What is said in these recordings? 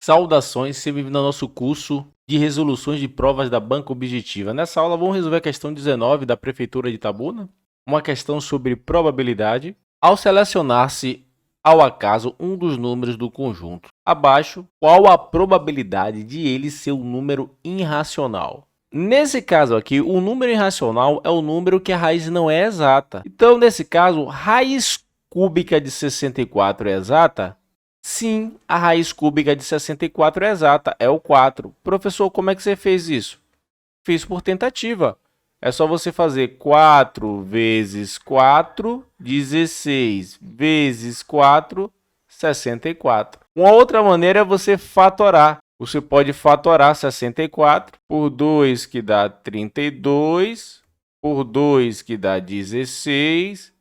Saudações, seja bem-vindo ao nosso curso de resoluções de provas da Banca Objetiva. Nessa aula vamos resolver a questão 19 da Prefeitura de Itabuna, uma questão sobre probabilidade. Ao selecionar-se ao acaso um dos números do conjunto abaixo, qual a probabilidade de ele ser um número irracional? Nesse caso aqui, o número irracional é o número que a raiz não é exata. Então, nesse caso, raiz cúbica de 64 é exata? Sim, a raiz cúbica de 64 é exata, é o 4. Professor, como é que você fez isso? Fiz por tentativa. É só você fazer 4 vezes 4, 16 vezes 4, 64. Uma outra maneira é você fatorar. Você pode fatorar 64 por 2, que dá 32, por 2, que dá 16,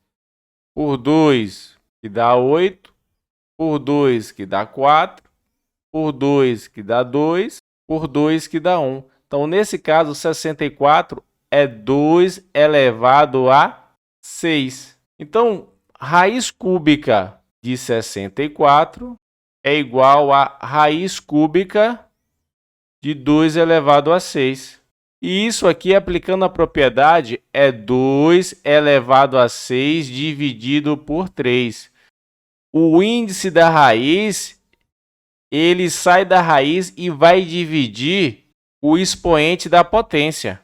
por 2, que dá 8, por 2, que dá 4, por 2, que dá 2, por 2, que dá 1. Então, nesse caso, 64 é 2 elevado a 6. Então, raiz cúbica de 64 é igual a raiz cúbica de 2 elevado a 6. E isso aqui, aplicando a propriedade, é 2 elevado a 6 dividido por 3. O índice da raiz, ele sai da raiz e vai dividir o expoente da potência.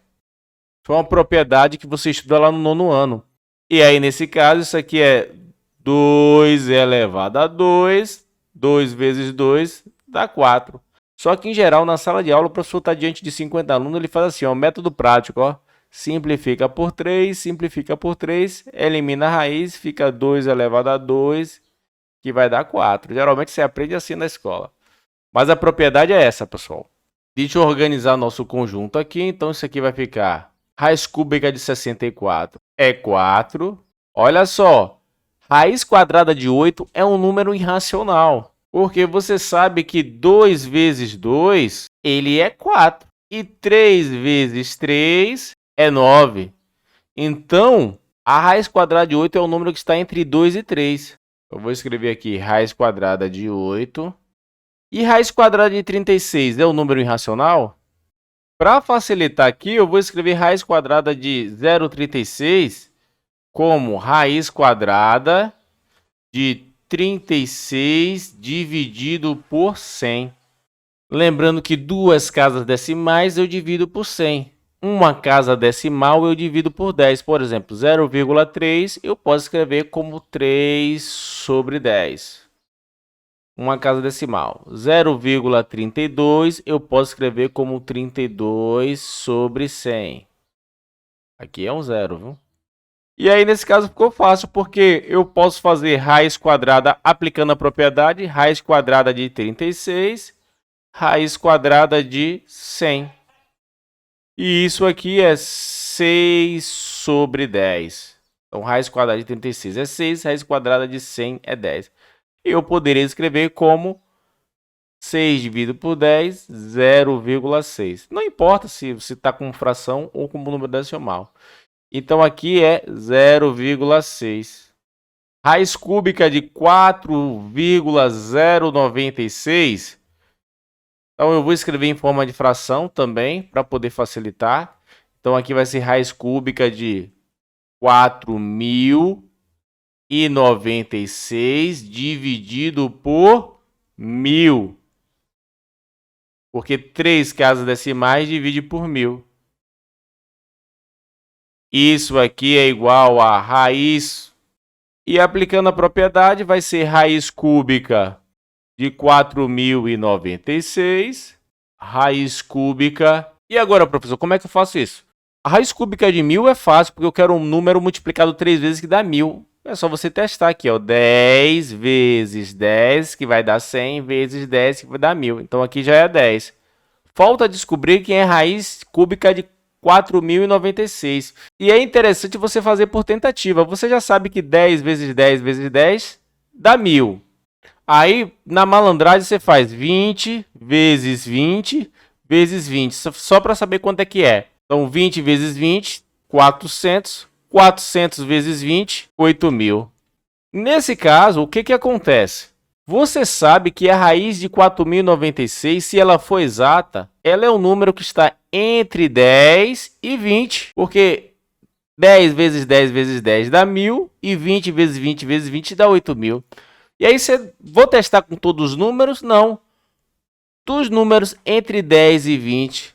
Isso é uma propriedade que você estuda lá no 9º ano. E aí, nesse caso, isso aqui é 2 elevado a 2, 2 vezes 2 dá 4. Só que, em geral, na sala de aula, o professor está diante de 50 alunos, ele faz assim, ó, método prático, ó, simplifica por 3, elimina a raiz, fica 2 elevado a 2, que vai dar 4. Geralmente você aprende assim na escola. Mas a propriedade é essa, pessoal. Deixa eu organizar nosso conjunto aqui. Então, isso aqui vai ficar raiz cúbica de 64 é 4. Olha só, raiz quadrada de 8 é um número irracional. Porque você sabe que 2 vezes 2, ele é 4. E 3 vezes 3 é 9. Então, a raiz quadrada de 8 é um número que está entre 2 e 3. Eu vou escrever aqui raiz quadrada de 8. E raiz quadrada de 36 é um número irracional? Para facilitar aqui, eu vou escrever raiz quadrada de 0,36 como raiz quadrada de 36 dividido por 100. Lembrando que duas casas decimais eu divido por 100. Uma casa decimal eu divido por 10. Por exemplo, 0,3 eu posso escrever como 3 sobre 10. Uma casa decimal. 0,32 eu posso escrever como 32 sobre 100. Aqui é um zero, viu? E aí, nesse caso, ficou fácil, porque eu posso fazer raiz quadrada aplicando a propriedade, raiz quadrada de 36, raiz quadrada de 100. E isso aqui é 6 sobre 10. Então, raiz quadrada de 36 é 6, raiz quadrada de 100 é 10. Eu poderia escrever como 6 dividido por 10, 0,6. Não importa se você está com fração ou com número decimal. Então, aqui é 0,6. Raiz cúbica de 4,096. Então, eu vou escrever em forma de fração também, para poder facilitar. Então, aqui vai ser raiz cúbica de 4.096 dividido por 1.000. Porque 3 casas decimais divide por 1.000. Isso aqui é igual a raiz. E aplicando a propriedade, vai ser raiz cúbica de 4.096, raiz cúbica. E agora, professor, como é que eu faço isso? A raiz cúbica de 1.000 é fácil, porque eu quero um número multiplicado 3 vezes que dá 1.000. É só você testar aqui, ó, 10 vezes 10, que vai dar 100, vezes 10, que vai dar 1.000. Então, aqui já é 10. Falta descobrir quem é raiz cúbica de 4.096. E é interessante você fazer por tentativa. Você já sabe que 10 vezes 10 vezes 10 dá 1.000. Aí, na malandragem, você faz 20 vezes 20 vezes 20, só para saber quanto é que é. Então, 20 vezes 20, 400. 400 vezes 20, 8.000. Nesse caso, o que acontece? Você sabe que a raiz de 4.096, se ela for exata, ela é um número que está entre 10 e 20, porque 10 vezes 10 vezes 10 dá 1.000 e 20 vezes 20 vezes 20 dá 8.000. E aí, vou testar com todos os números? Não. Dos números entre 10 e 20,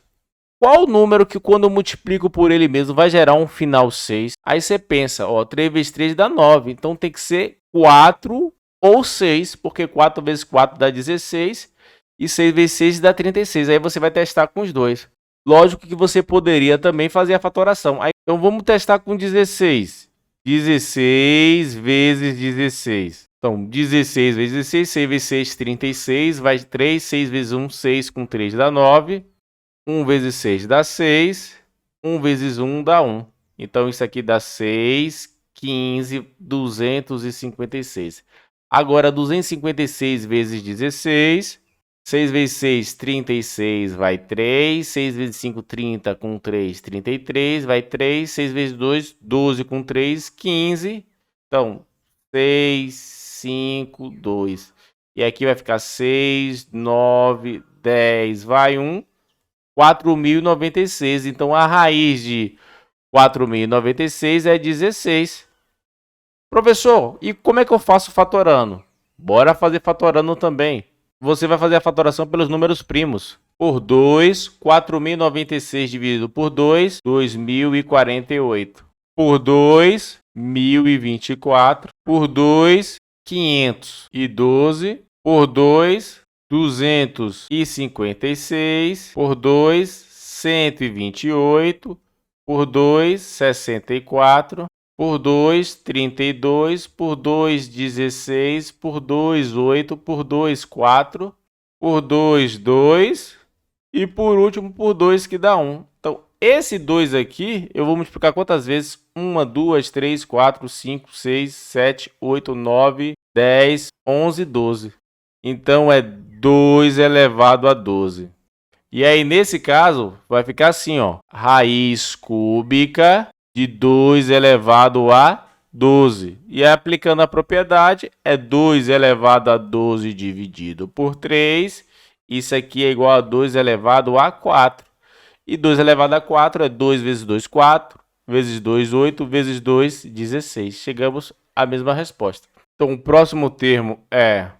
qual o número que quando eu multiplico por ele mesmo vai gerar um final 6? Aí você pensa, ó, 3 vezes 3 dá 9, então tem que ser 4 ou 6, porque 4 vezes 4 dá 16 e 6 vezes 6 dá 36. Aí você vai testar com os dois. Lógico que você poderia também fazer a fatoração. Aí, então vamos testar com 16. 16 vezes 16. Então, 16 vezes 16, 6 vezes 6, 36, vai 3, 6 vezes 1, 6 com 3 dá 9. 1 vezes 6 dá 6, 1 vezes 1 dá 1. Então, isso aqui dá 6, 15, 256. Agora, 256 vezes 16, 6 vezes 6, 36, vai 3, 6 vezes 5, 30, com 3, 33, vai 3, 6 vezes 2, 12, com 3, 15. Então, 6, 5, 2. E aqui vai ficar 6, 9, 10, vai 1. 4.096. Então, a raiz de 4.096 é 16. Professor, e como é que eu faço fatorando? Bora fazer fatorando também. Você vai fazer a fatoração pelos números primos. Por 2, 4.096 dividido por 2, 2.048. Por 2, 1.024. Por 2, 512. Por 2, 256, por 2, 128, por 2, 64, por 2, 32, por 2, 16, por 2, 8, por 2, 4, por 2, 2 e por último por 2 que dá 1. Então, esse 2 aqui, eu vou multiplicar quantas vezes? 1, 2, 3, 4, 5, 6, 7, 8, 9, 10, 11, 12. Então, é 2 elevado a 12. E aí, nesse caso, vai ficar assim, ó. Raiz cúbica de 2 elevado a 12. E aplicando a propriedade, é 2 elevado a 12 dividido por 3. Isso aqui é igual a 2 elevado a 4. E 2 elevado a 4 é 2 vezes 2, 4. Vezes 2, 8. Vezes 2, 16. Chegamos à mesma resposta. Então, o próximo termo é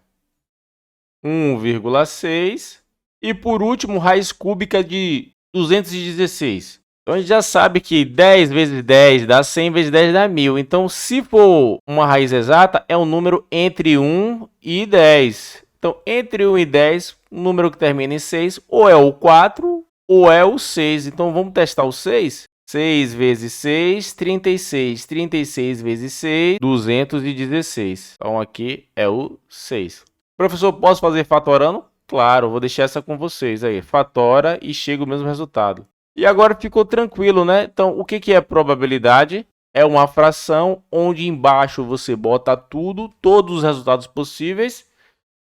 1,6. E por último, raiz cúbica de 216. Então, a gente já sabe que 10 vezes 10 dá 100 vezes 10 dá 1.000. Então, se for uma raiz exata, é um número entre 1 e 10. Então, entre 1 e 10, um número que termina em 6, ou é o 4 ou é o 6. Então, vamos testar o 6? 6 vezes 6, 36. 36 vezes 6, 216. Então, aqui é o 6. Professor, posso fazer fatorando? Claro, vou deixar essa com vocês aí. Fatora e chega o mesmo resultado. E agora ficou tranquilo, né? Então, o que é probabilidade? É uma fração onde embaixo você bota tudo, todos os resultados possíveis,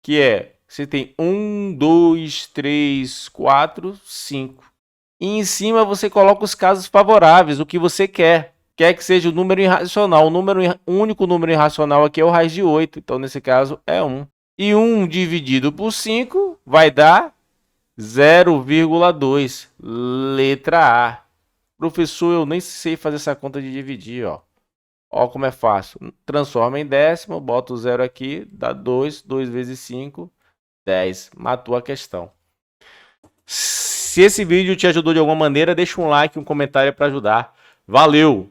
que é, você tem 1, 2, 3, 4, 5. E em cima você coloca os casos favoráveis, o que você quer. Quer que seja o número irracional. O único número irracional aqui é o raiz de 8. Então, nesse caso, é 1. E 1 dividido por 5 vai dar 0,2. Letra A. Professor, eu nem sei fazer essa conta de dividir, ó. Ó como é fácil. Transforma em décimo, bota o 0 aqui, dá 2. 2 vezes 5, 10. Matou a questão. Se esse vídeo te ajudou de alguma maneira, deixa um like e um comentário para ajudar. Valeu!